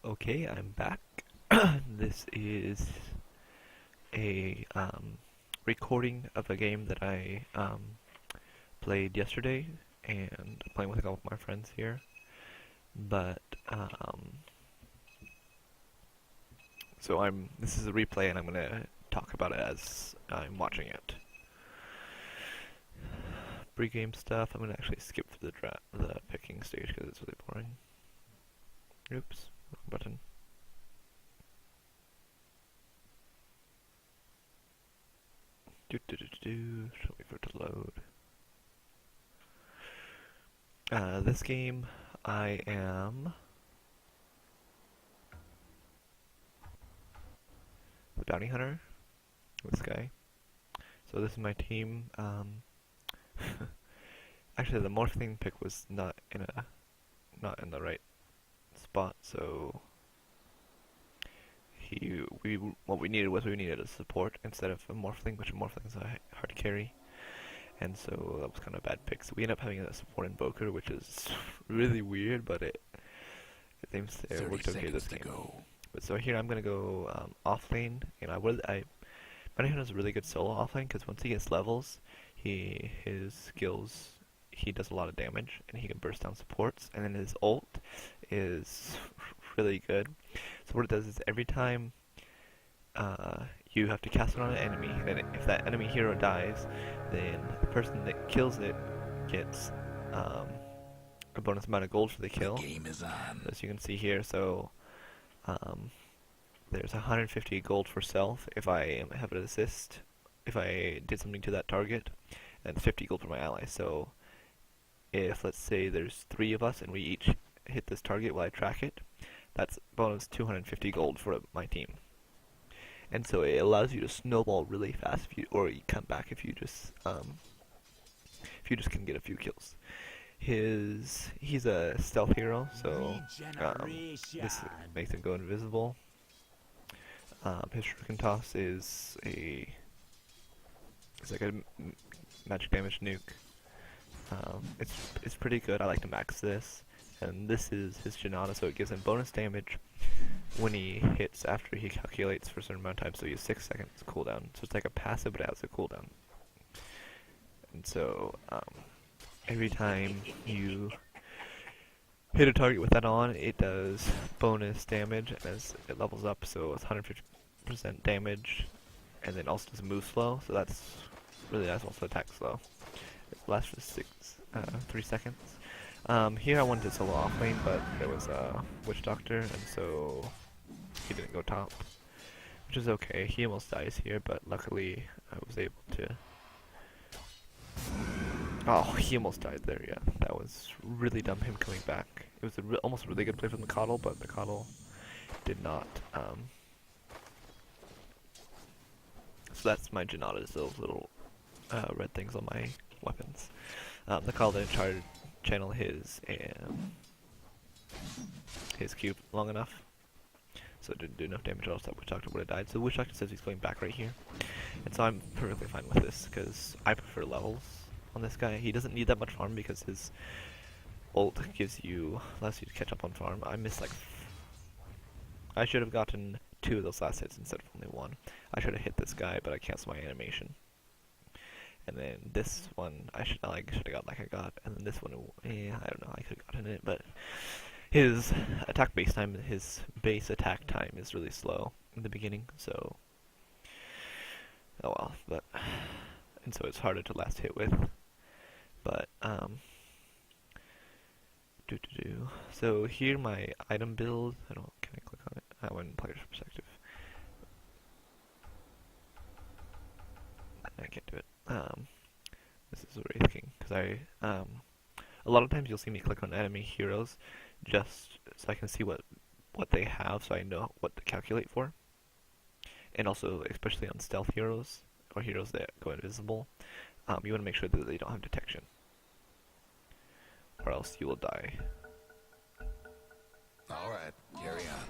Okay, I'm back. This is a recording of a game that I played yesterday, and playing with a couple of my friends here. But so This is a replay, and I'm gonna talk about it as I'm watching it. Pre-game stuff. I'm gonna actually skip through the picking stage because it's really boring. Oops, wrong button. Should wait for it to load. This game, I am the bounty hunter. This guy. So this is my team. Actually, the morphing pick was not in the right spot. So what we needed a support instead of a morphling, which a morphling is hard to carry. And so that was kind of a bad pick. So we ended up having a support invoker, which is really weird, but it seems to it worked okay this game. But so here I'm gonna go off lane. You know, Bounty Hunter is a really good solo off lane because once he gets levels, his skills, he does a lot of damage and he can burst down supports. And then his ult is really good. So what it does is every time you have to cast it on an enemy, and if that enemy hero dies, then the person that kills it gets a bonus amount of gold for the kill. Game is on. As you can see here, so there's 150 gold for self if I have an assist, if I did something to that target, and 50 gold for my ally. So if, let's say, there's 3 of us and we each hit this target while I track it, that's bonus 250 gold for my team. And so it allows you to snowball really fast or you come back if you just can get a few kills. He's a stealth hero, so this makes him go invisible. His shuriken toss is like a magic damage nuke. It's pretty good. I like to max this, and this is his Janata, so it gives him bonus damage when he hits after he calculates for a certain amount of time. So he has 6 seconds cooldown. So it's like a passive, but it has a cooldown. And so every time you hit a target with that on, it does bonus damage as it levels up. So it's 150% damage, and then also does move slow. So that's really nice. Also attack slow. It lasts for 3 seconds. Here I wanted to solo off lane, but there was a witch doctor, and so he didn't go top, which is okay. He almost dies here, but luckily I was able to. Oh, he almost died there. Yeah, that was really dumb. Him coming back. It was almost a really good play from the Coddle, but the Coddle did not. So that's my Janatas, those little red things on my weapons. The Coddle didn't try to channel his cube long enough, so it didn't do enough damage, or else that Witch Doctor would have died. So the Witch Doctor says he's going back right here, and so I'm perfectly fine with this because I prefer levels on this guy. He doesn't need that much farm because his ult allows you to catch up on farm. I missed I should have gotten 2 of those last hits instead of only 1. I should have hit this guy, but I canceled my animation. And then this one, I should have got like I got. And then this one, I don't know, I could have gotten it. But his his base attack time is really slow in the beginning. So, oh well. And so it's harder to last hit with. But so here my item build. Can I click on it? I went in player's perspective. I can't do it. This is a Wraith King, because a lot of times you'll see me click on enemy heroes just so I can see what they have, so I know what to calculate for. And also, especially on stealth heroes, or heroes that go invisible, you want to make sure that they don't have detection, or else you will die. Alright, carry on.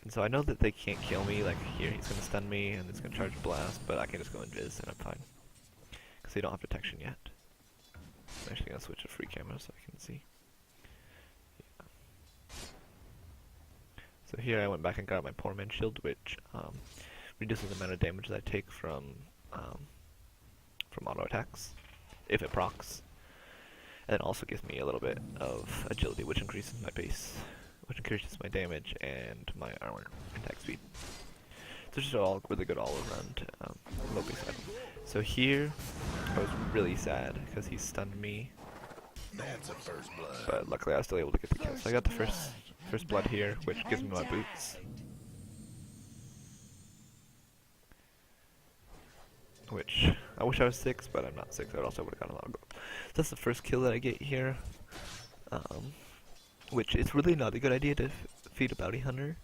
And so I know that they can't kill me, like here he's going to stun me and it's going to charge a blast, but I can just go invis and I'm fine. Because they don't have detection yet. I'm actually going to switch to free camera so I can see. Yeah. So here I went back and got my Poor Man Shield, which reduces the amount of damage that I take from auto attacks, if it procs. And it also gives me a little bit of agility, which increases my base, which increases my damage and my armor and attack speed. So just all really good all around low base item. So here, I was really sad because he stunned me, That's a first blood. but luckily I was still able to get the kill. So I got the first blood here, which gives me my boots. Which, I wish I was 6, but I'm not 6, I also would have gotten a lot of gold. So that's the first kill that I get here. Which it's really not a good idea to feed a bounty hunter,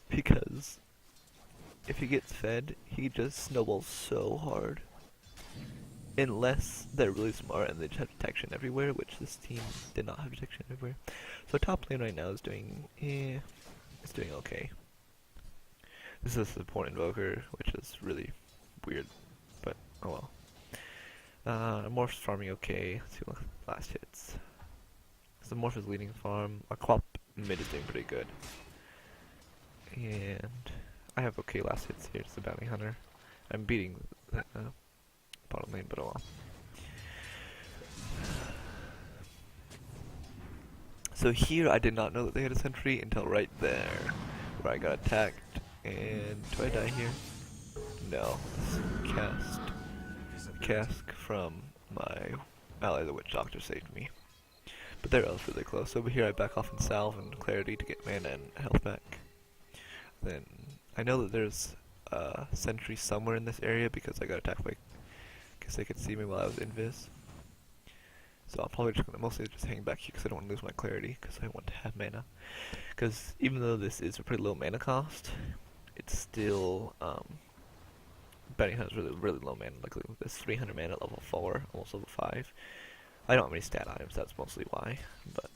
because if he gets fed, he just snowballs so hard. Unless they're really smart and they just have detection everywhere, which this team did not have detection everywhere. So top lane right now is doing, it's doing okay. This is a support invoker, which is really weird, but oh well. Morph's farming okay. Let's see what the last hits. So Morph is leading farm. Our Quap mid is doing pretty good. And I have okay last hits here. It's the bounty hunter. I'm beating that bottom lane, but oh well. So here I did not know that they had a sentry until right there, where I got attacked. And do I die here? No. This cask from my ally, the Witch Doctor, saved me. But they're all really close. Over here I back off in Salve and Clarity to get mana and health back. Then I know that there's a sentry somewhere in this area because I got attacked by, because they could see me while I was invis. So I'm probably just gonna mostly just hang back here because I don't want to lose my Clarity, because I want to have mana. Because even though this is a pretty low mana cost, it's still Bounty Hunter's really low mana. Like this 300 mana at level 4, almost level 5. I don't have any stat items, that's mostly why, but.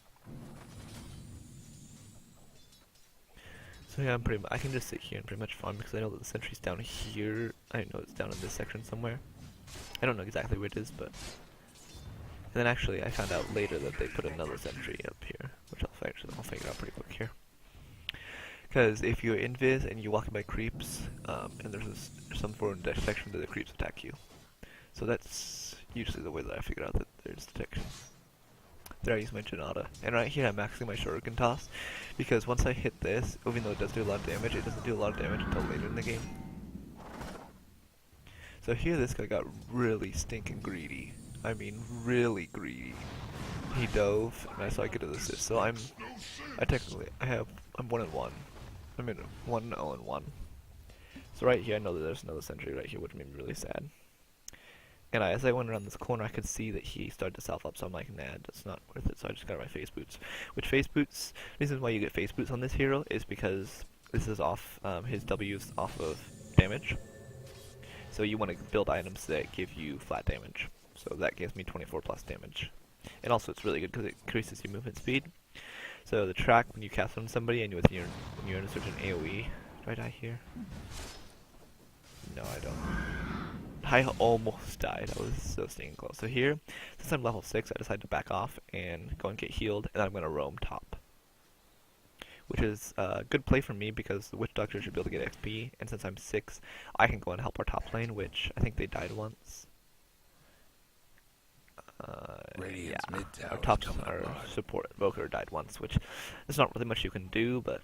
So yeah, I can just sit here and pretty much farm because I know that the sentry's down here. I know it's down in this section somewhere. I don't know exactly where it is, but. And then actually I found out later that they put another sentry up here, which I'll figure out pretty quick here. Because if you're invis and you're walking by creeps, and there's some form of detection that the creeps attack you. So that's usually the way that I figure out that there's detection. There I use my Janata. And right here I'm maxing my shuriken toss, because once I hit this, even though it does do a lot of damage, it doesn't do a lot of damage until later in the game. So here this guy got really stinking greedy. I mean really greedy. He dove, and I saw I get an assist. So I'm 1-1. I'm in 1-0-1. So right here I know that there's another sentry right here, which made me really sad. And as I went around this corner, I could see that he started to self up, so I'm like, nah, that's not worth it. So I just got my face boots. Which face boots, reasons why you get face boots on this hero is because this is off, his W is off of damage. So you want to build items that give you flat damage. So that gives me 24 plus damage. And also it's really good because it increases your movement speed. So the track, when you cast on somebody and when you're in a certain AoE, do I die here? No, I don't. I almost died. I was so stinking close. So here, since I'm level 6, I decided to back off and go and get healed, and I'm going to roam top. Which is a good play for me because the Witch Doctor should be able to get XP, and since I'm 6, I can go and help our top lane, which I think they died once. Yeah, our support invoker died once, which there's not really much you can do, but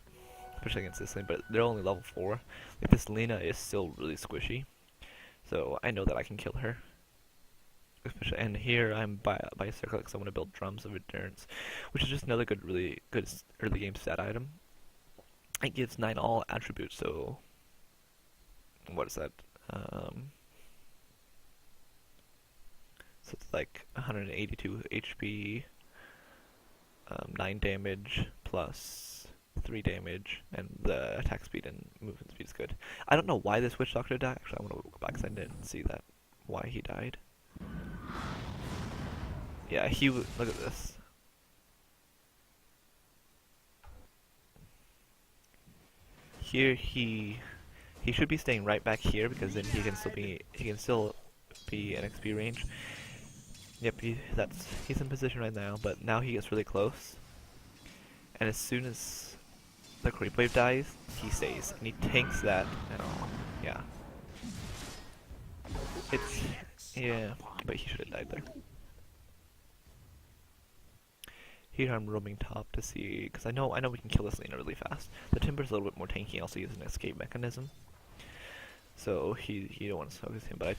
especially against this lane, but they're only level 4. Like this Lena is still really squishy. So I know that I can kill her. Especially, and here I'm by a circle because I want to build drums of endurance, which is just another really good early game stat item. It gives 9 all attributes, so what is that? So it's like 182 HP, 9 damage plus 3 damage, and the attack speed and movement speed is good. I don't know why this Witch Doctor died. Actually, I want to go back because I didn't see that. Why he died. Yeah, look at this. Here he should be staying right back here because then he can still be in XP range. Yep, he's in position right now, but now he gets really close. And as soon as the creep wave dies, he stays, and he tanks that. And yeah, it's yeah, but he should have died there. Here I'm roaming top to see, because I know we can kill this Lena really fast. The Timber's a little bit more tanky, also uses an escape mechanism. So he you don't want to focus him, but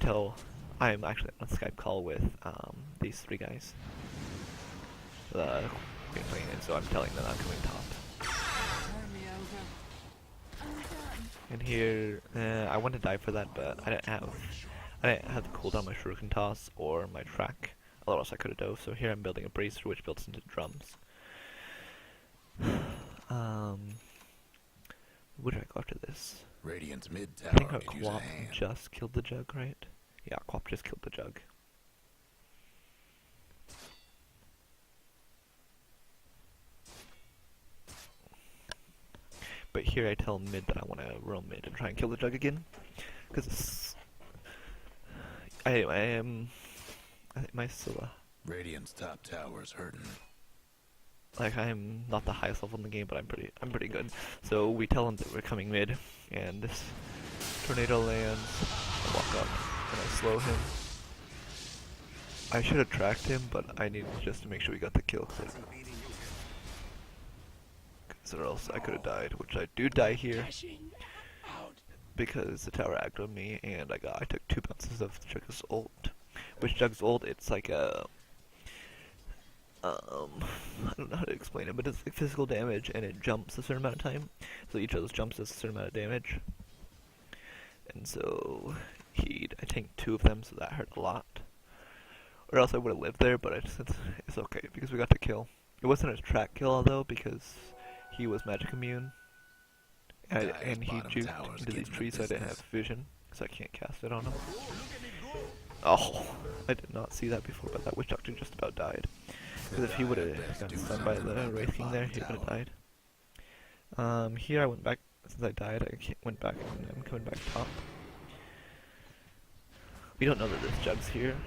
I'm actually on a Skype call with these three guys. Been playing it, so I'm telling them I'm coming top. And here, I want to die for that, but I didn't have the cooldown my shuriken toss or my track. Otherwise I could have dove. So here I'm building a bracer which builds into drums. Where do I go after this? Radiant's mid I think tower our could use a Quap hand. just killed the jug, right? Yeah, Quap just killed the jug. But here I tell mid that I want to roam mid and try and kill the jug again, because I think my Scylla, Radiant's top tower's hurting. like I'm not the highest level in the game, but I'm pretty good. So we tell him that we're coming mid, and this tornado lands. I walk up and I slow him. I should have tracked him, but I needed just to make sure we got the kill. Or else I could have died, which I do die here because the tower aggroed me, and I took 2 bounces of Jug's ult. Which Jug's ult, it's like a I don't know how to explain it, but it's like physical damage, and it jumps a certain amount of time. So each of those jumps does a certain amount of damage, and so I tanked 2 of them, so that hurt a lot. Or else I would have lived there, but it's okay because we got to kill. It wasn't a track kill though, because he was magic immune, and he juked into these trees, so I didn't have vision, so I can't cast it on him. Oh, I did not see that before, but that witch doctor just about died. Because if he would have gotten stunned by the Wraith King there, he would have died. Here I went back, since I died, went back, and I'm coming back top. We don't know that this Jug's here,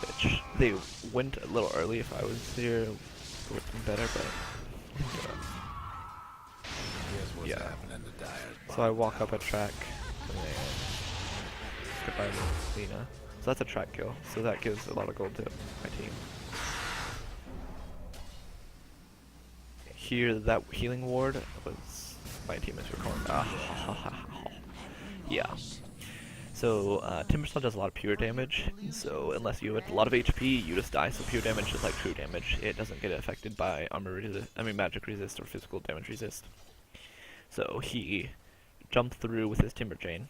which they went a little early. If I was here, it would have been better, but yeah. So I walk up a track, and then goodbye to Lena. So that's a track kill, so that gives a lot of gold to my team. Here, that healing ward was my teammates were calling. Yeah. So Timbersaw does a lot of pure damage, so unless you have a lot of HP, you just die. So pure damage is like true damage. It doesn't get affected by magic resist or physical damage resist. So he jumped through with his Timber Chain,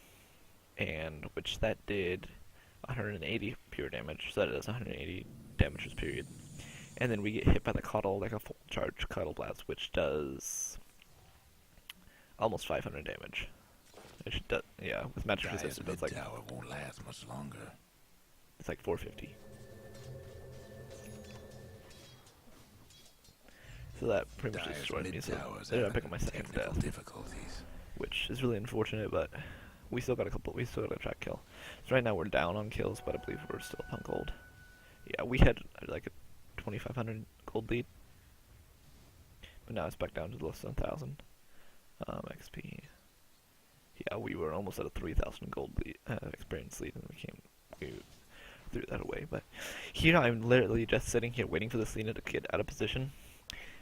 and which that did 180 pure damage. So that is 180 damages period. And then we get hit by the Coddle, like a full charge Coddle Blast, which does almost 500 damage. Which does, yeah, with magic resist it does like tower won't last much longer. It's like 450. So that pretty much destroyed me. So I ended up picking my second death, which is really unfortunate. But we still got a track kill. So right now we're down on kills, but I believe we're still up on gold. Yeah, we had like a 2,500 gold lead, but now it's back down to less than 1,000 XP. Yeah, we were almost at a 3,000 gold lead, experience lead, and we threw that away. But here I'm literally just sitting here waiting for this Lena to get out of position,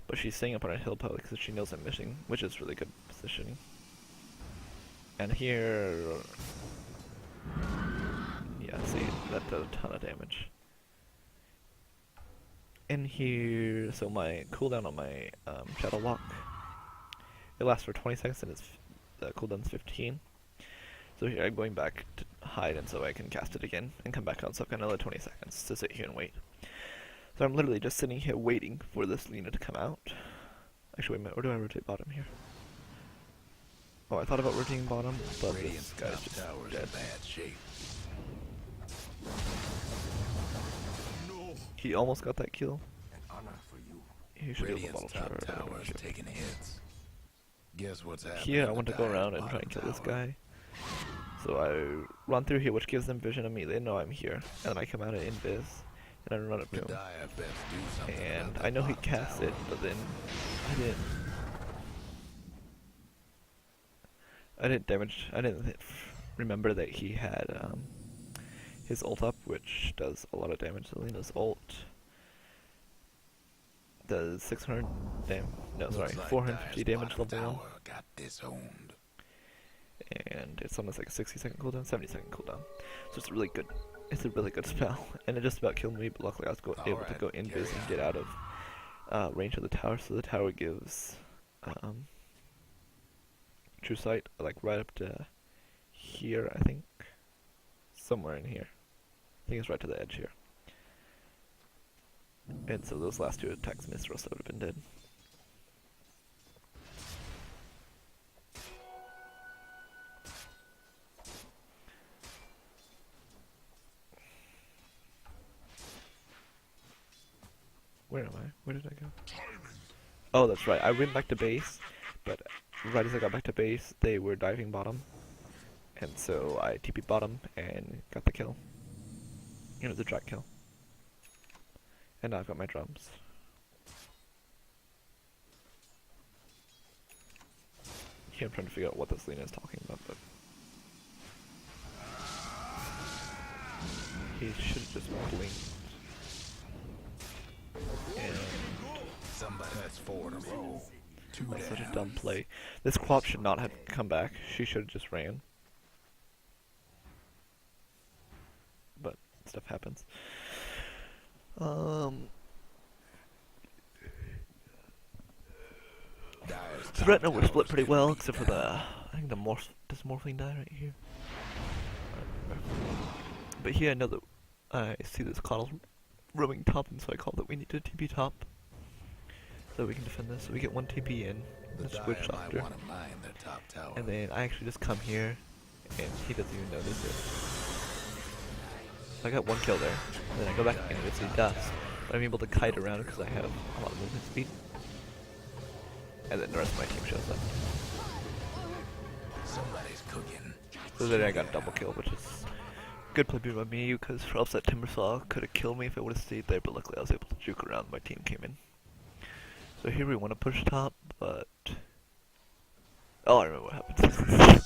but she's staying up on a hill probably because she knows I'm missing, which is really good positioning. And here, yeah, see, that does a ton of damage. And here, so my cooldown on my Shadow Walk, it lasts for 20 seconds and the cooldown's 15. So here I'm going back to hide, and so I can cast it again and come back out, so I've got another 20 seconds to sit here and wait. So I'm literally just sitting here waiting for this Lena to come out. Actually, wait a minute, where do I rotate bottom here? Oh, I thought about rotating bottom, but this guy's just dead. Bad shape. He almost got that kill. An honor for you. He should be able to bottle top charge. tower's taking hits. Guess what's happening? Here I want to go around and try and kill this guy. So I run through here, which gives them vision of me. They know I'm here, and then I come out of invis, and I run up to him. And I know he cast it, but then I didn't. I didn't damage. I didn't remember that he had his ult up, which does a lot of damage. Selena's ult does 600 damage. No, sorry, Looks like 450 Dire's damage bottom level 1. tower got disowned. And it's almost like a 60-second cooldown, 70-second cooldown. So it's a really good. It's a really good spell, and it just about killed me. But luckily, I was able to go in biz and get out of range of the tower. So the tower gives true sight, like right up to here, I think, somewhere in here. I think it's right to the edge here. And so those last two attacks missed, or else I would have been dead. Where am I? Where did I go? Oh, that's right. I went back to base, but right as I got back to base, they were diving bottom. And so I TP'd bottom and got the kill. It was a drag kill. And now I've got my drums. Here I'm trying to figure out what this Lena is talking about, but he should have just blinked. And That's 4 in a row. 2 that's such a down. dumb play. This Quap should not have come back. She should have just ran. But stuff happens. Dire's So top right now we're split tower's pretty getting well, beat except for down. I think does Morphling die right here? But here I know that I see this Coddle roaming top, and so I call that we need to TP top. So we can defend this. So we get one TP in. The Let's Dire Witch might Doctor. want to mine their top tower. And then I actually just come here, and he doesn't even notice it. So I got one kill there. And then I go back again and see dust. But I'm able to kite around because I have a lot of movement speed. And then the rest of my team shows up. Somebody's cooking. So then I got a double kill, which is good play by me, because or else that Timbersaw could have killed me if I would have stayed there, but luckily I was able to juke around. My team came in. So here we want to push top, but oh, I remember what happened.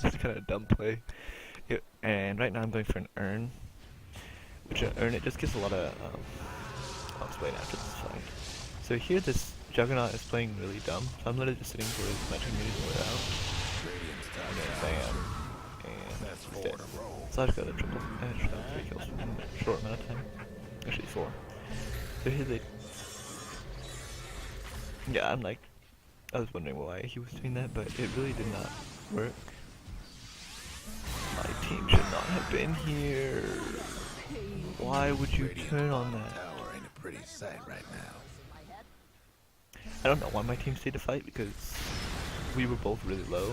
It's kind of a dumb play. And right now I'm going for an Urn, which an Urn, it just gives a lot of I'll explain after this fight. So here this Juggernaut is playing really dumb. So I'm literally just sitting for his magic music without. Radiant's top And then tower. bam. And That's he's 4 dead. in a row. So I just got a triple. I just got 3 kills in a short amount of time. Actually 4. So here they. Yeah, I'm like, I was wondering why he was doing that, but it really did not work. My team should not have been here. Why would you Radiant's turn on bottom that? tower ain't a pretty sight right now. I don't know why my team stayed to fight, because we were both really low.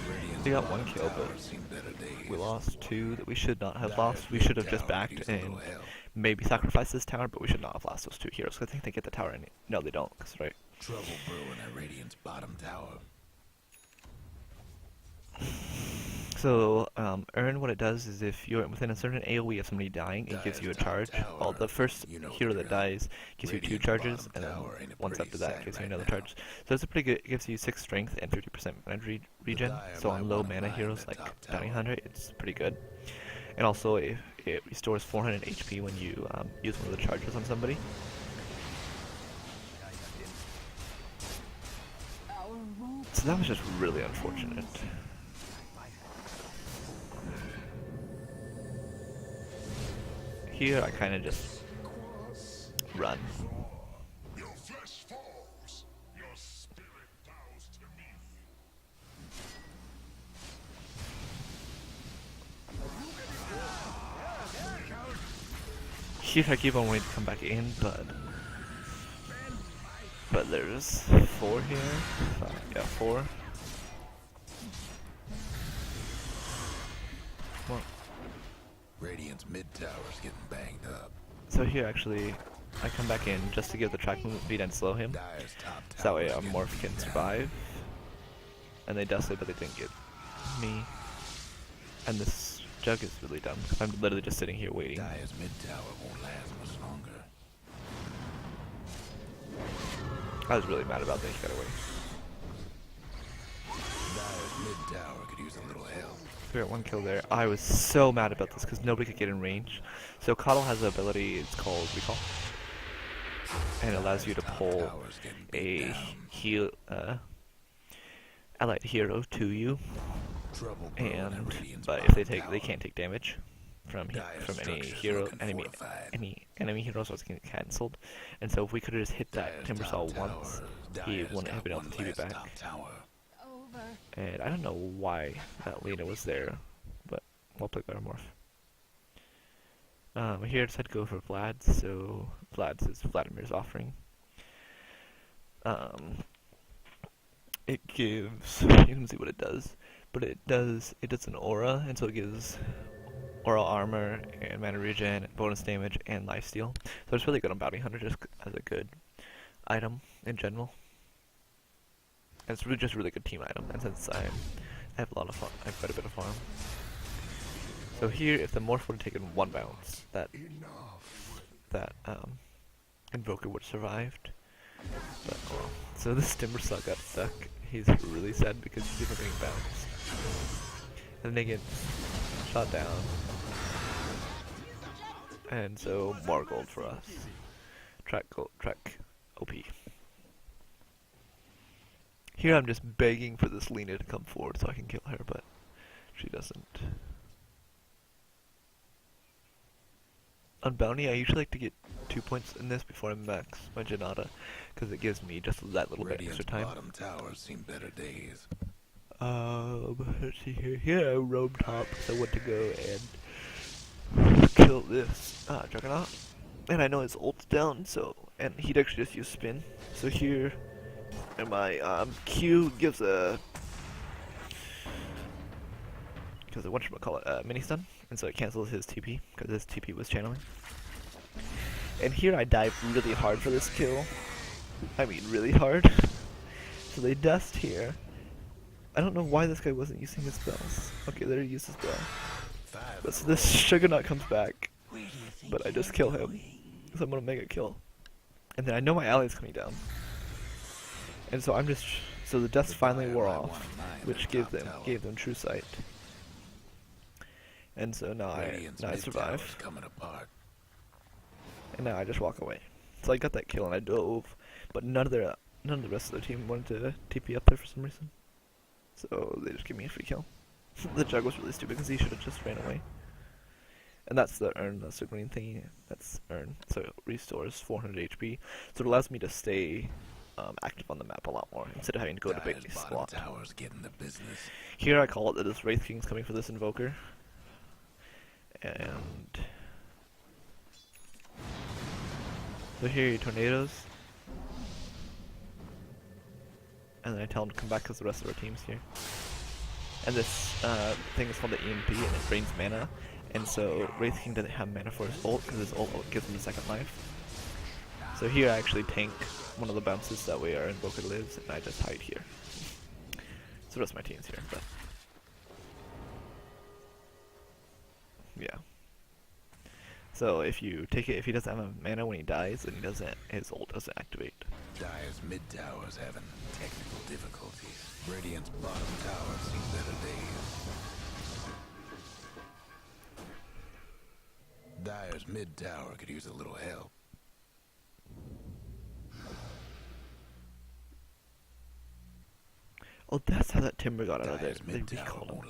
Radiant's We got one bottom kill, tower but seen better days. we lost 2 that we should not have Dire's lost. We mid should have just tower backed needs a and little help. maybe sacrificed this tower, but we should not have lost those 2 heroes. 'Cause I think they get the tower and no, they don't. 'Cause, right? Trouble brewing at Radiant's bottom tower. So, Earn, what it does is if you're within a certain AoE of somebody dying, it gives you a charge. Well, the first hero that dies gives you 2 charges, and then once after that gives you another charge. So it's a pretty good, it gives you 6 strength and 50% mana regen. So on low mana heroes like Bounty Hunter, it's pretty good. And also, it restores 400 HP when you use one of the charges on somebody. So that was just really unfortunate. Here I kind of just run. Your flesh falls, your spirit bows to me. Here I keep on waiting to come back in, but there's 4 here. Yeah, 4. Well, Radiant's mid tower's getting banged up. so here actually, I come back in just to give the track movement speed and slow him. Dire's top So that way tower's getting Morph can beat down. survive. And they dusted, but they didn't get me. And this Jug is really dumb, because I'm literally just sitting here waiting. Dire's mid tower won't last much longer. I was really mad about that, he got away. Dire's mid tower could use a little help. We got one kill there. I was so mad about this because nobody could get in range. So Coddle has an ability, it's called Recall. And it allows you to pull a heal, allied hero to you. And but if they can't take damage from any hero enemy heroes, so it's getting cancelled. And so if we could have just hit that Timbersaw once, he wouldn't have been able to TP back. And I don't know why that Lena was there, but we'll play Better Morph. Here I decided to go for Vlad's, so Vlad's is Vladimir's offering. It gives, you can see what it does, but it does an aura, and so it gives aura armor and mana regen, and bonus damage, and lifesteal. So it's really good on Bounty Hunter just as a good item in general. And it's really just a really good team item, and since I have a lot of fun, I have quite a bit of farm. So here, if the Morph would have taken one bounce, that Invoker would have survived. But well, so this Timbersaw got stuck. He's really sad because he's never getting bounced. And then they get shot down. And so more gold for us. Track OP. Here I'm just begging for this Lena to come forward so I can kill her, but she doesn't. On Bounty, I usually like to get 2 points in this before I max my Janata, because it gives me just that little bit extra time. Bottom towers seen better days. Let's see here. Here I roam top, so I want to go and kill this Juggernaut. And I know his ult's down, so, and he'd actually just use spin. So here, and my Q gives a mini stun, and so it cancels his TP because his TP was channeling. And here I dive really hard for this kill. I mean, really hard. So they dust here. I don't know why this guy wasn't using his spells. Okay, there he used his spell. But so this Juggernaut comes back, but I just kill him. So I'm gonna mega kill. And then I know my ally's coming down. And so so the dust finally wore off, which gave them true sight. And so now I survive. And now I just walk away. So I got that kill and I dove, but none of the rest of the team wanted to TP up there for some reason. So they just gave me a free kill. The Jug was really stupid because he should have just ran away. And that's the urn, that's the green thingy. That's urn. So it restores 400 HP. So it allows me to stay active on the map a lot more instead of having to go to big squat. Here I call it that this Wraith King's coming for this Invoker. And so here are your tornadoes. And then I tell him to come back because the rest of our team's here. And this thing is called the EMP and it drains mana. And so Wraith King doesn't have mana for his ult because his ult gives him a second life. So here I actually tank one of the bounces, that way our Invoker lives, and I just hide here. So the rest of my team's here, but yeah. So if you take it, if he doesn't have a mana when he dies, then his ult doesn't activate. Dire's mid tower's having technical difficulties. Radiant's bottom tower seen better days. Dire's mid tower could use a little help. Oh, that's how that Timber got out of there. They recalled him.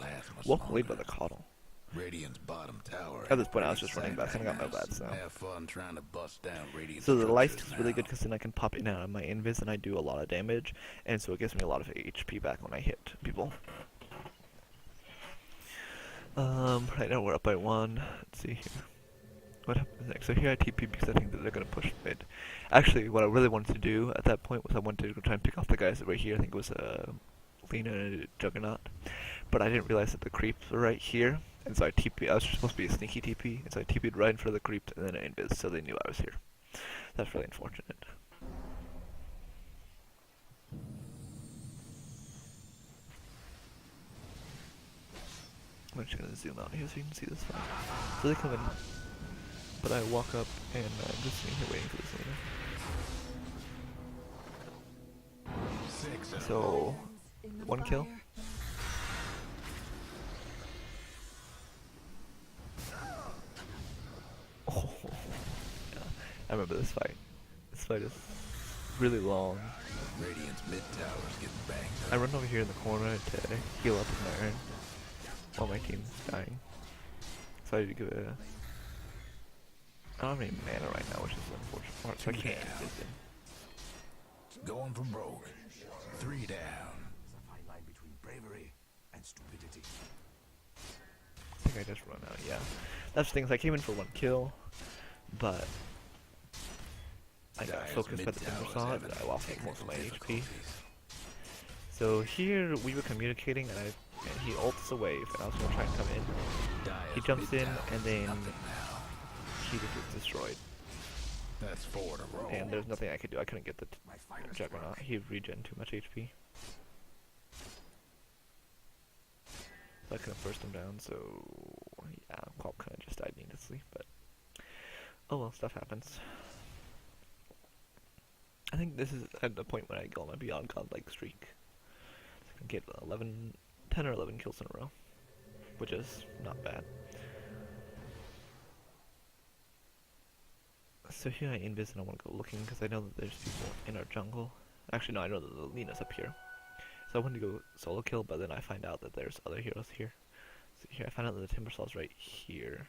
Well played by the Coddle. Radiant's bottom tower. At this point, I was just running back and I got no bats now. Have fun trying to bust down Radiant's So the life is really good because then I can pop in and out of my invis and I do a lot of damage, and so it gives me a lot of HP back when I hit people. Right now we're up by 1. Let's see here. What happens next? So here I TP because I think that they're gonna push mid. Actually, what I really wanted to do at that point was I wanted to go try and pick off the guys that were here. I think it was Lena and Juggernaut, but I didn't realize that the creeps were right here. And so I TP, I was supposed to be a sneaky TP, and so I TP'd right in front of the creep and then I invis, so they knew I was here. That's really unfortunate. I'm just gonna zoom out here so you can see this one. So they come in, but I walk up and I'm just sitting here waiting for this later. So, 1 kill. into this fight. This fight is really long. Radiant's mid tower's getting banged I up. run over here in the corner to heal up with my urn while my team's dying. So I need to give it a... I don't have any mana right now, which is the unfortunate part, so I can't get this in. Going for broke. 3 down. There's a fine line between bravery and stupidity. I think I just run out, yeah. That's the thing, is I came in for 1 kill, but I got Dire's focused by mid the Timber tower's Saw, having and I lost like most of my technical HP. difficulties. So here we were communicating, and he ults a wave, and I was gonna try and come in. Dire's He jumps mid in, tower's and then nothing now. he just gets destroyed. That's 4 in a row. And there's nothing I could do. I couldn't get the My finest Juggernaut. work. He regen too much HP. So I couldn't burst him down, so yeah, Quap kinda just died needlessly, but oh well, stuff happens. I think this is at the point when I go on my Beyond Godlike streak. So I can get 10 or 11 kills in a row, which is not bad. So here I invis and I want to go looking because I know that there's people in our jungle. Actually, no, I know that the Lena's up here. So I wanted to go solo kill, but then I find out that there's other heroes here. So here I find out that the Timber Saw's right here.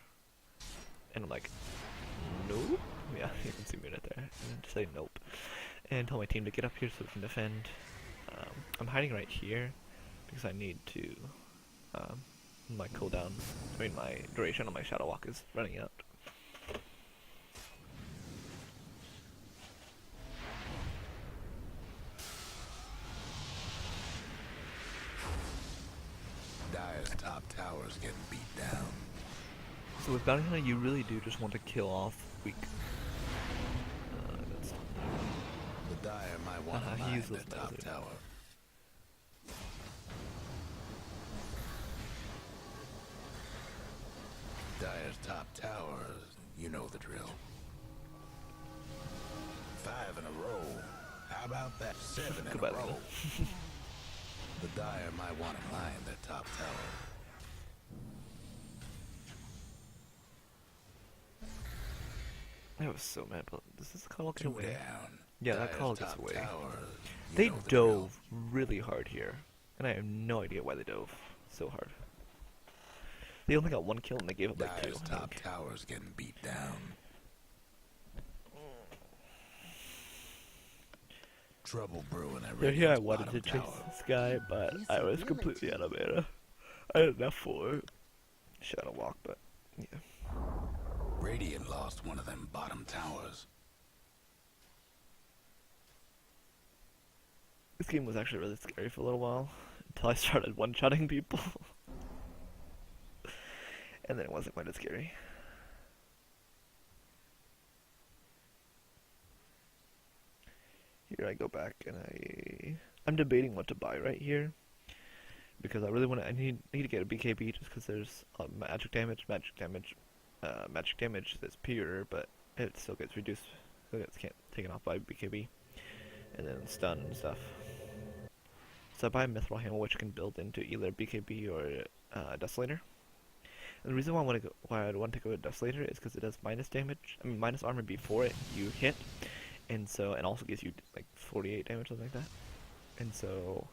And I'm like, nope. Yeah, you can see me right there. And just say nope. And tell my team to get up here so we can defend. I'm hiding right here because I need to, my cooldown, I mean my duration on my Shadow Walk is running out. Dire's top tower's getting beat down. So with Bounty Hunter, you really do just want to kill off weak. That's The Dire might want to he mine used their those top metals. tower. Dire's top tower, you know the drill. 5 in a row. How about that? 7 in Goodbye, a row. Lena. The Dire might want to mine their top tower. I was so mad, but does this call get 2 away? down. Yeah, that Dire's call gets top away. tower, you They know the drill. dove really hard here, and I have no idea why they dove so hard. They only got 1 kill and they gave up like 2. Dire's I top think. tower's getting beat down. Trouble brewing at Yeah, here I Radiant's wanted to bottom chase tower. this guy, but I was completely out of mana. I had enough for Shadow Walk, but yeah. Radiant lost one of them bottom towers. This game was actually really scary for a little while, until I started one-shotting people. And then it wasn't quite as scary. Here I go back and I'm debating what to buy right here. Because I really want to, I need to get a BKB just because there's magic damage that's pure, but it still gets reduced, so it's taken off by BKB. And then stun and stuff. So I buy a Mithril Hammer, which can build into either BKB or Desolator. And the reason why I'd want to go with Desolator is because it does minus damage, minus armor before you hit, and also gives you like 48 damage, something like that. And so,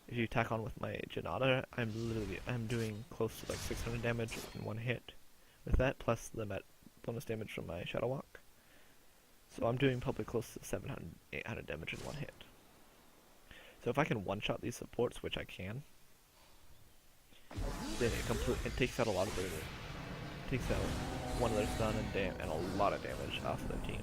if you tack on with my Janata, I'm doing close to like 600 damage in 1 hit with that, plus the bonus damage from my Shadow Walk. So I'm doing probably close to 700, 800 damage in 1 hit. So if I can one-shot these supports, which I can, then it takes out a lot of their, takes out one of their stun and a lot of damage off of their team.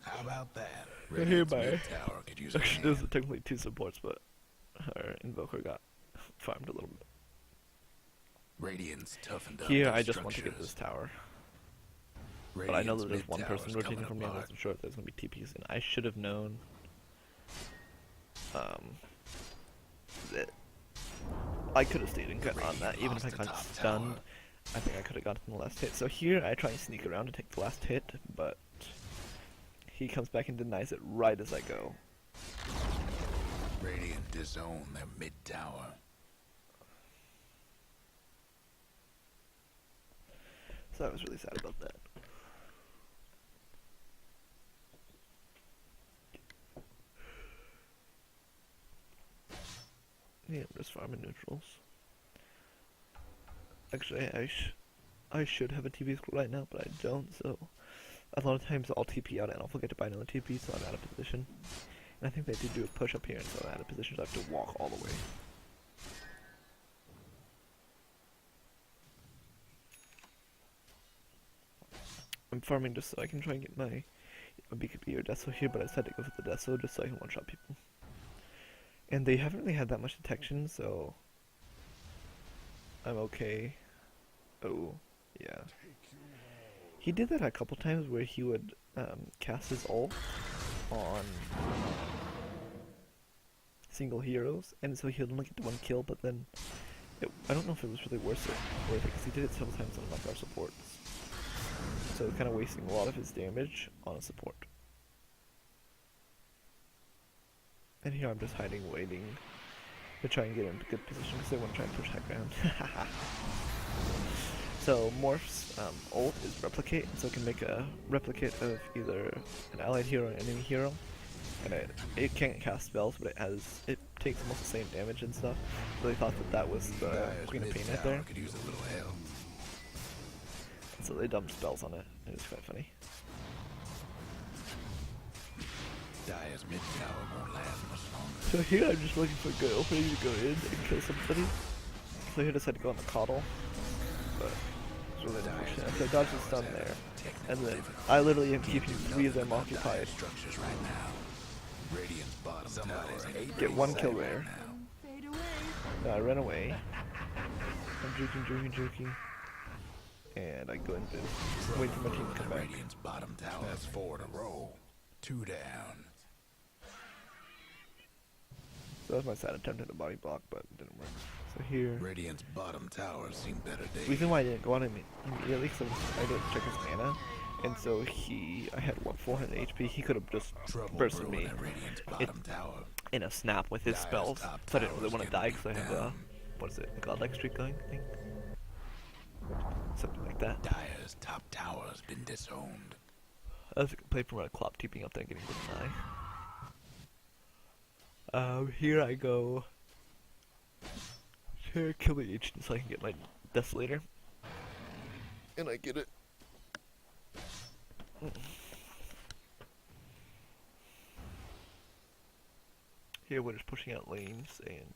How about that? Here Radiant's by- mid tower could use a Actually, there's hand. technically 2 supports, but our Invoker got farmed a little bit. Radiant's toughened up Here, their I just want to get this structures. tower. But I know Radiant's that there's mid one person tower's rotating coming from me. I apart. wasn't sure if there's going to be TPs, and I should have known that I could have stayed and got on that. Even if I Lost the got top stunned, tower. I think I could have gotten the last hit. So here, I try and sneak around to take the last hit, but he comes back and denies it right as I go. Radiant disown their mid tower. So I was really sad about that. Yeah, I'm just farming neutrals. Actually, I should have a TP scroll right now, but I don't, so a lot of times I'll TP out and I'll forget to buy another TP, so I'm out of position. And I think they do a push up here, and so I'm out of position, so I have to walk all the way. I'm farming just so I can try and get my BKB or Deso here, but I decided to go for the Deso just so I can one-shot people. And they haven't really had that much detection, so I'm okay. Oh, yeah. He did that a couple times where he would cast his ult on single heroes, and so he would only get to one kill, but then I don't know if it was really worth it, because he did it several times on like our supports. So kind of wasting a lot of his damage on a support. And here I'm just hiding, waiting to try and get into good position because I want to try and push high ground. So Morph's ult is replicate, so it can make a replicate of either an allied hero or an enemy hero. And it can't cast spells, but it takes almost the same damage and stuff. So they thought that was the Queen of Pain right there. Could use a little help. So they dumped spells on it. It was quite funny. Dire's mid tower won't last much longer. So here I'm just looking for a good opening to go in and kill somebody. So here I decided to go on the coddle. But it's really unfortunate. Okay, dodge the stun there. And then I literally am keeping 3 of them occupied. Structures right now. Radiant's bottom tower. Get 1 kill there. Then I run away. I'm juking. And I go into wait for my team to come back. Radiant's bottom tower. That's 4 in a row. 2 down. So that was my sad attempt at a body block, but it didn't work. So here, Radiant's bottom tower seen better days. the reason why I didn't go on him immediately, because I didn't check his mana, and so I had 400 HP, he could have just bursted me in a snap with his spells, so I didn't really want to die, because I had a, what is it, a godlike streak going, I think? Something like that. Dire's top tower has been disowned. I was playing from a clop TPing up there and getting to die. Here I go to kill the agent so I can get my Desolator. And I get it. Here we're just pushing out lanes, and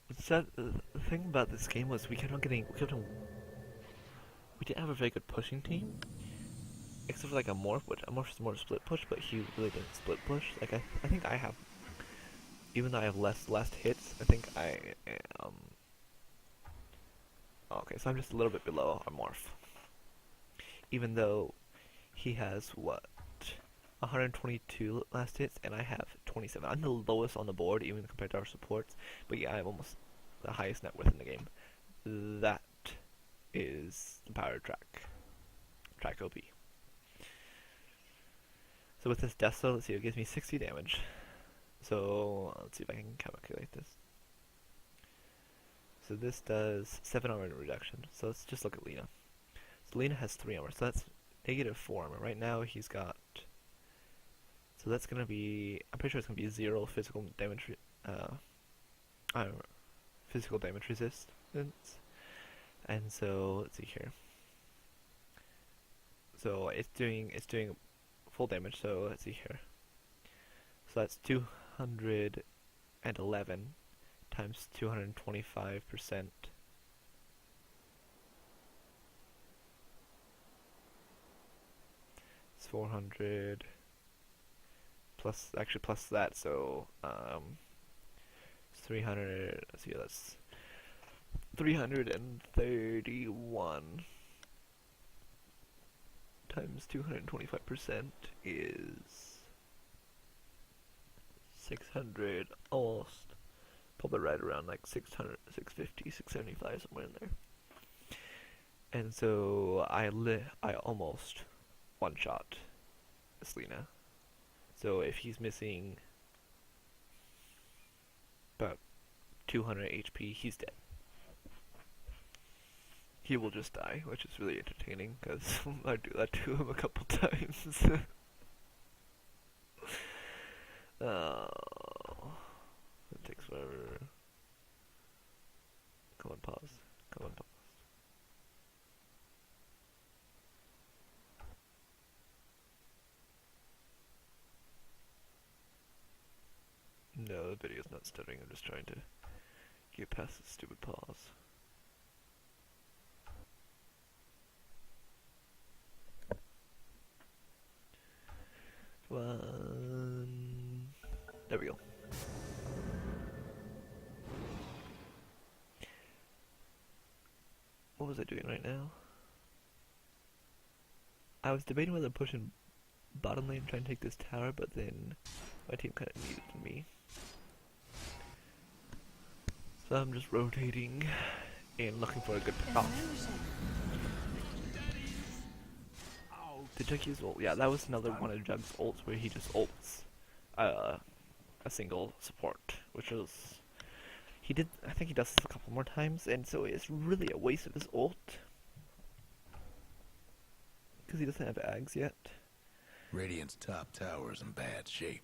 the thing about this game was we didn't have a very good pushing team. Except for like a Morph, which a Morph is more split push, but he really didn't split push. Like I think I have, even though I have less hits, I think I am. Okay, so I'm just a little bit below a Morph. Even though he has what, 122 last hits, and I have 27. I'm the lowest on the board, even compared to our supports. But yeah, I have almost the highest net worth in the game. That is the power track. Track OP. So with this Deso, let's see, it gives me 60 damage. So let's see if I can calculate this. So this does 7 armor reduction. So let's just look at Lina. So Lina has 3 armor, so that's negative 4 armor. Right now he's got, so that's gonna be, I'm pretty sure it's gonna be 0 physical damage, physical damage resistance. And so let's see here. So it's doing full damage, so let's see here. So that's 211 times 225%. It's 400 plus, actually plus that, so it's 300, let's see, that's 331 times 225% is 600, almost, probably right around like 600, 650, 675, somewhere in there. And so I almost one-shot Selena. So if he's missing about 200 HP, he's dead. he will just die, which is really entertaining because I do that to him a couple times. Oh, it takes forever. Come on, pause. Come on, pause. No, the video's not stuttering. I'm just trying to get past this stupid pause. One. There we go. What was I doing right now? I was debating whether pushing bottom lane trying to take this tower, but then my team kind of needed me. So I'm just rotating and looking for a good path. Did Jug use ult? Yeah, that was another one of Jug's ults where he just ults a single support, which was I think he does this a couple more times, and so it's really a waste of his ult because he doesn't have Ags yet. Radiant's top tower's in bad shape.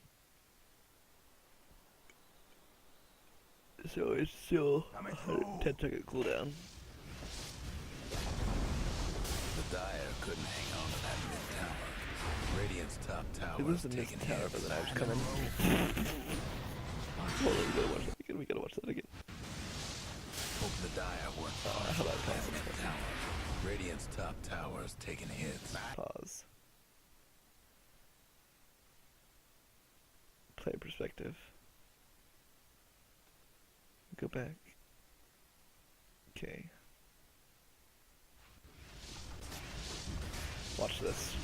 So it's still 110-second cooldown. The Dire couldn't hang on to that mid tower. Radiant's top It tower's was the missed taking tower, hits. but then I was coming. Hold on, we gotta watch that again. We gotta watch that again. Hope the Dire weren't How about that pause? mid tower. Radiant's top tower's taking hits. Pause. Player perspective. Go back. Okay. Watch this.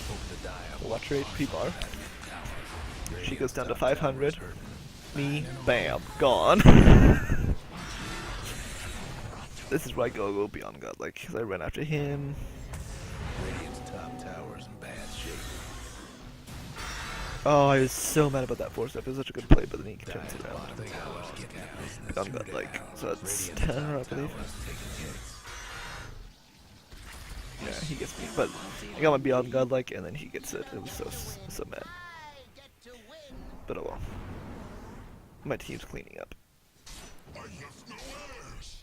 Hope the Dire Watch her HP bar. tower. She goes down to Radiant's top 500. tower's hurt. Me, bam, gone. This is why I go beyond godlike, because I ran after him. Radiant's top tower's in bad shape. Oh, I was so mad about that 4-step. It was such a good play, but then he turns Dire's it around. bottom tower's getting business Beyond suited godlike. out. So it's Radiant's 10, I top believe. tower's taking hits. Yeah, he gets me, but I got my beyond godlike, and then he gets it. It was so mad. But oh well. My team's cleaning up. I left no heirs.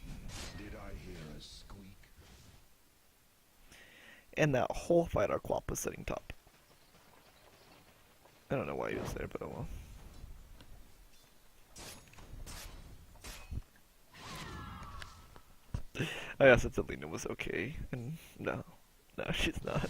Did I hear a squeak? And that whole fight, our Quap was sitting top. I don't know why he was there, but oh well. I asked if Selena was okay, and no, she's not.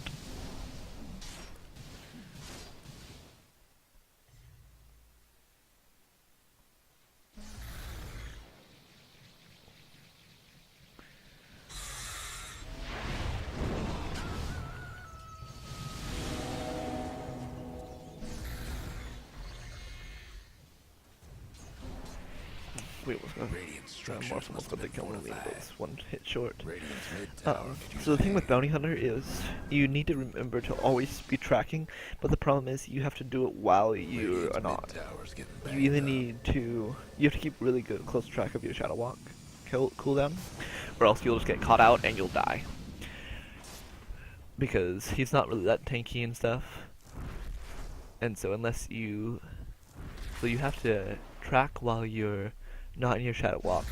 Wait, what's going on? Radiant Marshall structures almost must got have the been kill when he fortified. was one hit short. Radiant's mid tower could use So the a thing with hand. Bounty Hunter is you need to remember to always be tracking, but the problem is you have to do it while you Radiant's are not. mid tower's getting You banged either up. need to, you have to keep really good close track of your Shadow Walk cooldown, or else you'll just get caught out and you'll die. Because he's not really that tanky and stuff, and so unless you, so you have to track while you're not in your Shadow Walk,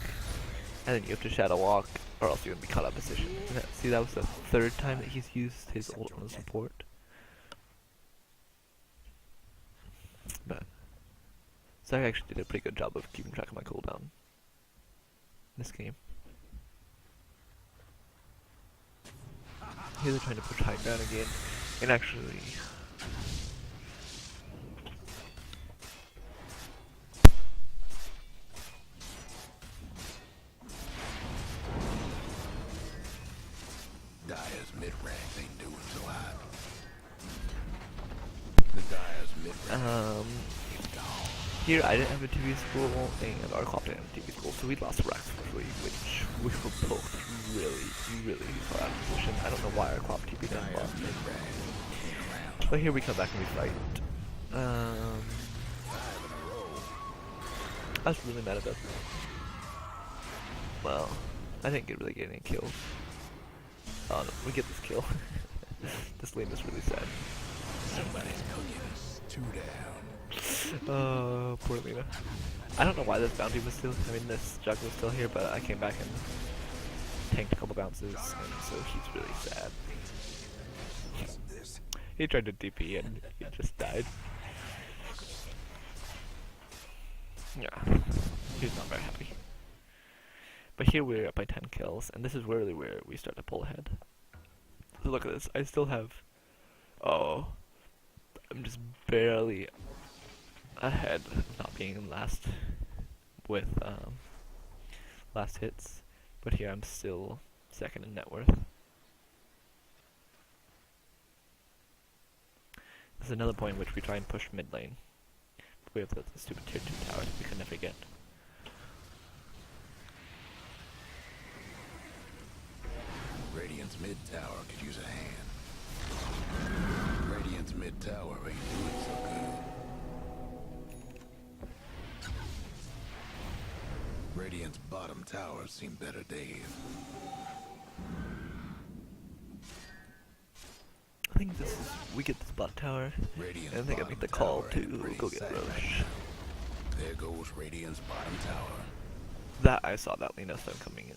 and then you have to Shadow Walk, or else you're gonna be caught out of position. And see, that was the third time that he's used his ult on the support. But so I actually did a pretty good job of keeping track of my cooldown in this game. Here they're trying to push high ground again, and actually. Dire's mid-range ain't doing so hot. The Dire's mid-range Here I didn't have a TV school, and our club didn't have a TV school, so we lost Rex for free, which we were both really far out of position. I don't know why our club TV didn't Dire's lost. mid-range ain't around. But here we come back and we fight. 5 in a row. I was really mad about. Well, I didn't really get any kills. Oh no, we get this kill. This lane is really sad. Somebody's cooking. 2 down. Oh, poor Lena. I don't know why this bounty was still, this jug was still here, but I came back and tanked a couple bounces, and so he's really sad. He tried to DP and he just died. Yeah, he's not very happy. But here we're up by 10 kills, and this is really where we start to pull ahead. So look at this, I still have, oh, I'm just barely ahead, not being in last with last hits, but here I'm still second in net worth. This is another point in which we try and push mid lane. We have the stupid tier 2 towers we can never get. Radiant's mid tower could use a hand. Radiant's mid tower ain't doing so good. Radiant's bottom tower's seen better days. I think this is, we get this bot tower, Radiant's and I think I bottom make the call tower to ain't pretty go get sad. Roche. There goes Radiant's bottom tower. That, I saw that Lena stone coming in.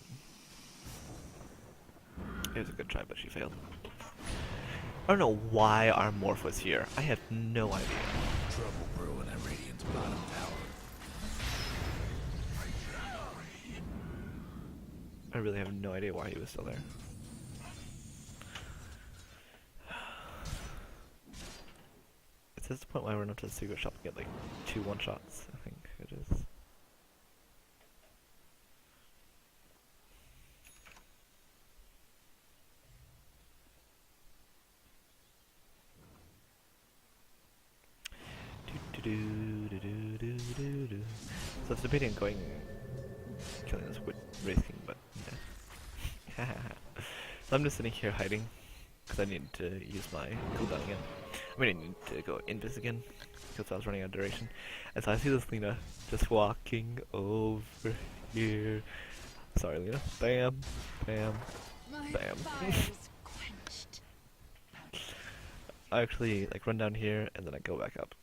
It was a good try, but she failed. I don't know why our morph was here. I have no idea. Trouble brewing at Radiant's bottom tower. I really have no idea why he was still there. It's this the point where I run up to the secret shop and get like 2 one-shots, I think it is. So I was debating on killing this wood wraith king, but yeah. So I'm just sitting here hiding because I need to use my cooldown again. I need to go invis again because I was running out of duration. And so I see this Lena just walking over here. Sorry, Lena. Bam, bam, bam. I actually like run down here and then I go back up.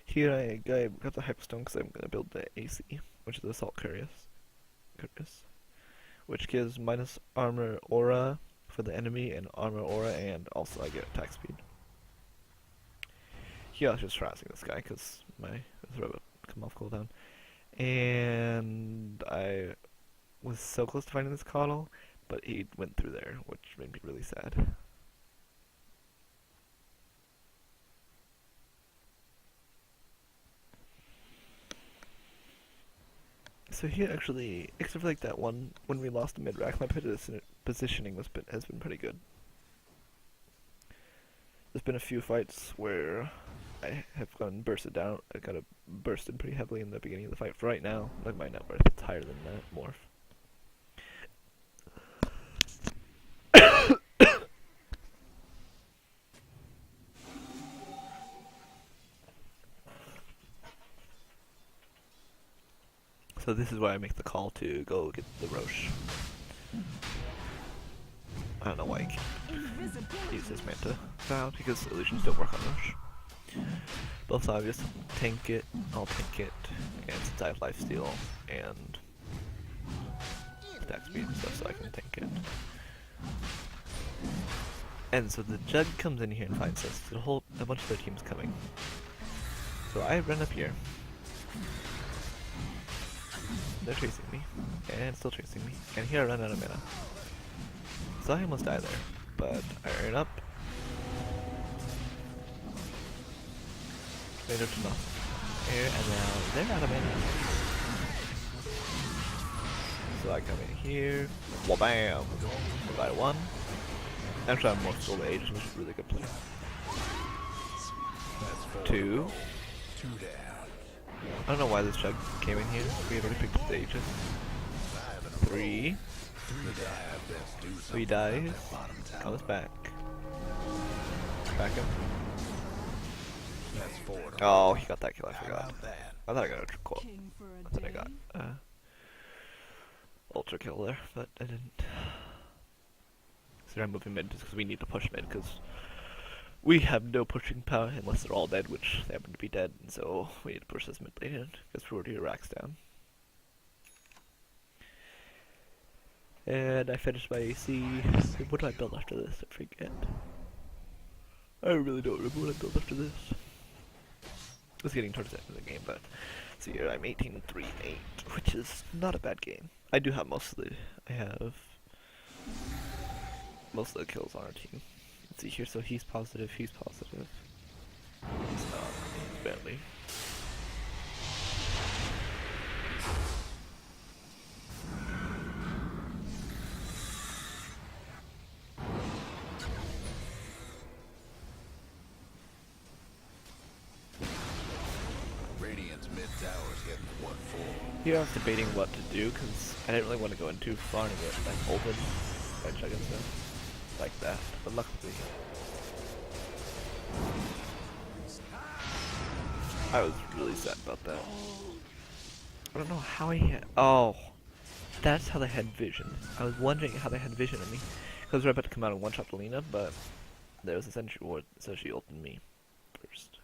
Here I got the Hyperstone because I'm going to build the AC, which is Assault Curious, which gives minus armor aura for the enemy and armor aura, and also I get attack speed. Here I was just harassing this guy because my robot come off cooldown, and I was so close to finding this coddle, but he went through there, which made me really sad. So here actually, except for like that one when we lost the mid rack, my positioning has been pretty good. There's been a few fights where I have gotten bursted down. I got bursted pretty heavily in the beginning of the fight. For right now, like my net worth is higher than that morph. So this is where I make the call to go get the Roche. I don't know why I can't use his Manta style, because illusions don't work on Roche. But also I just tank it, I'll tank it, and since I have lifesteal and attack speed and stuff, so I can tank it. And so the Jug comes in here and finds us. There's a bunch of their teams coming. So I run up here. They're chasing me, and still chasing me, and here I run out of mana. So I almost die there, but I earn up. They don't turn off here, and now they're out of mana. So I come in here, wha-bam! By 1. Actually I'm more Soul Age, which is a really good play. 2. 2 down. I don't know why this Jug came in here. We had already picked up the Aegis. 3. 3 dies. Comes back. Back up. That's 4 to Oh, roll. he got that kill. I How forgot. about that? I thought I got a quote. King for I a thought I day. got ultra kill there, but I didn't. So I'm moving mid just because we need to push mid because we have no pushing power unless they're all dead, which they happen to be dead. And so we need to push this mid lane in because we're already racks down. And I finished my AC. What do I build after this? I forget. I really don't remember what I built after this. It's getting towards the end of the game, but see here I'm 18-3-8, which is not a bad game. I do have most of the kills on our team. Let's see here, so he's positive, he's positive. He's not, apparently. Radiant's mid tower's getting 1-4. Here I was debating what to do because I didn't really want to go in too far and get like open by chugging stuff like that. But luckily, I was really sad about that. I don't know how he had. Oh, that's how they had vision. I was wondering how they had vision on me because we're about to come out and one shot Lena, but there was a sentry ward, so she ulted me first.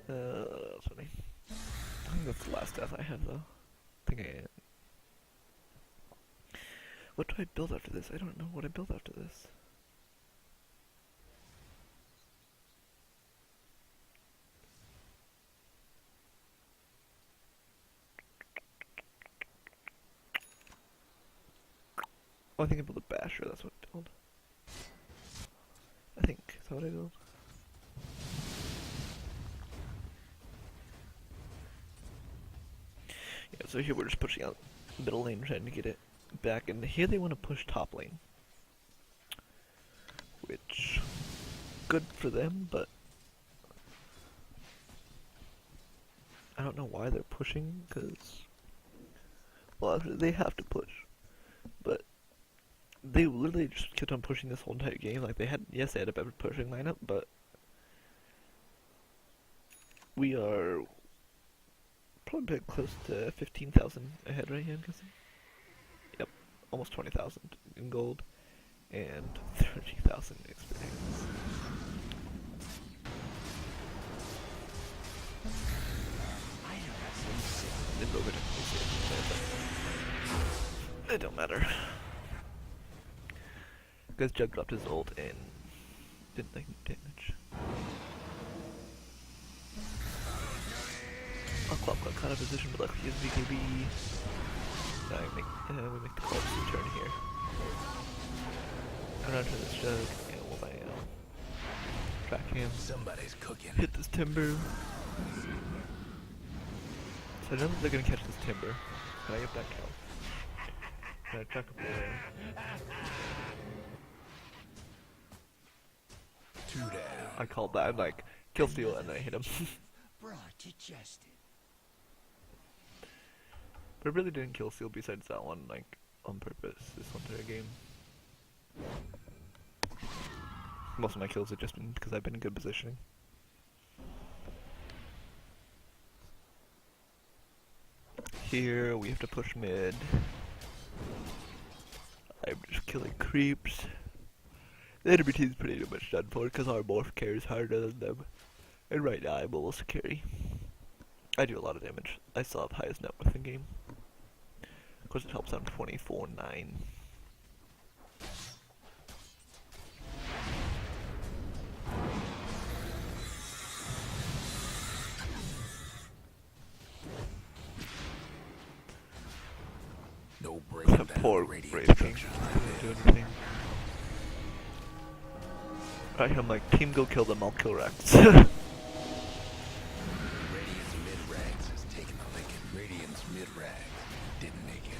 That's funny. I think that's the last death I have, though. I think I am. What do I build after this? I don't know what I build after this. Oh, I think I build a basher, that's what I build. I think, is that what I build? Yeah, so here we're just pushing out middle lane, trying to get it back, and here they want to push top lane. Which, good for them, but I don't know why they're pushing, because, well, actually they have to push, but they literally just kept on pushing this whole entire game. Like, they had, yes, they had a better pushing lineup, but we are probably close to 15,000 ahead right here, I'm guessing. Yep, almost 20,000 in gold and 30,000 experience. It don't matter. Because Jug dropped his ult and didn't take damage. Our Clop got caught out of position, but luckily he has BKB. We make the Clop's return here. Come around to this Jug, and we'll track him. Somebody's cooking. Hit this Timber. So I know that they're gonna catch this Timber. Can I get that kill? Can I track up there? 2 down. I called that. I'm like, kill steal, and then I hit him. Brought you just in. But I really didn't kill steal besides that one, like, on purpose, this entire game. Most of my kills have just been because I've been in good positioning. Here, we have to push mid. I'm just killing creeps. The enemy team's pretty much done for because our morph carries harder than them. And right now I'm almost a carry. I do a lot of damage. I still have highest net worth in game. Of course it helps I'm 24-9. No breaking That down poor radiant Brave King structures like didn't do this. anything. Right, I'm like, team go kill them, I'll kill Rex. Radiant's mid-rags has taken a licking. Radiant's mid-rags didn't make it.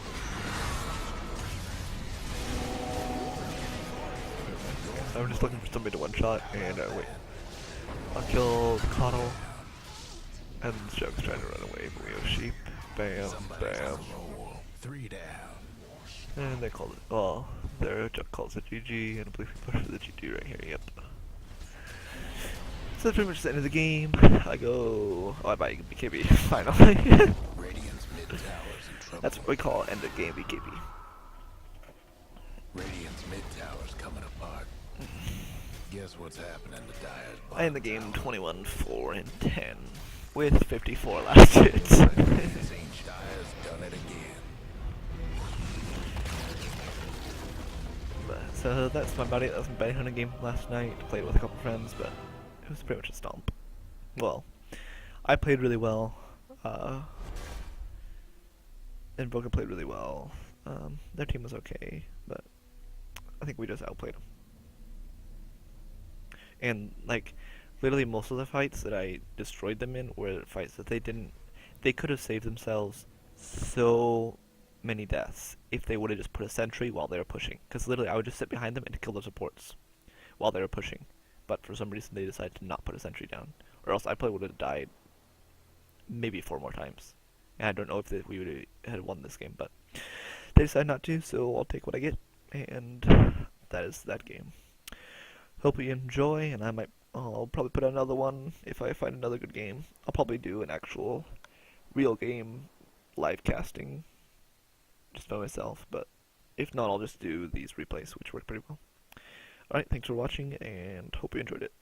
I'm just looking for somebody to one shot, and wait. I'll kill the Coddle. And Joke's trying to run away, but we have sheep. Bam, Somebody's bam. on a roll. 3 down. And they called it, well, their Chuck calls it GG, and I believe we push for the GG right here, yep. So that's pretty much the end of the game. I go, oh, I buy BKB, finally. Radiant's mid tower's in trouble. That's what we call end of game BKB. Radiant's mid tower's coming apart. Guess what's happening to Dire's bottom I end the game tower? 21, 4, and 10, with 54 last hits. Dire's done it again. So that's my buddy. That was my bounty hunting game last night. Played with a couple friends, but it was pretty much a stomp. Well, I played really well, and Broken played really well. Their team was okay, but I think we just outplayed them. And like, literally most of the fights that I destroyed them in were fights that they could have saved themselves so many deaths if they would have just put a sentry while they were pushing. Because literally I would just sit behind them and kill the supports while they were pushing. But for some reason they decided to not put a sentry down. Or else I probably would have died maybe 4 more times. And I don't know if we would have won this game, but they decided not to, so I'll take what I get. And that is that game. Hope you enjoy, and I'll probably put another one if I find another good game. I'll probably do an actual real game live casting just by myself, but if not, I'll just do these replays, which work pretty well. Alright, thanks for watching, and hope you enjoyed it.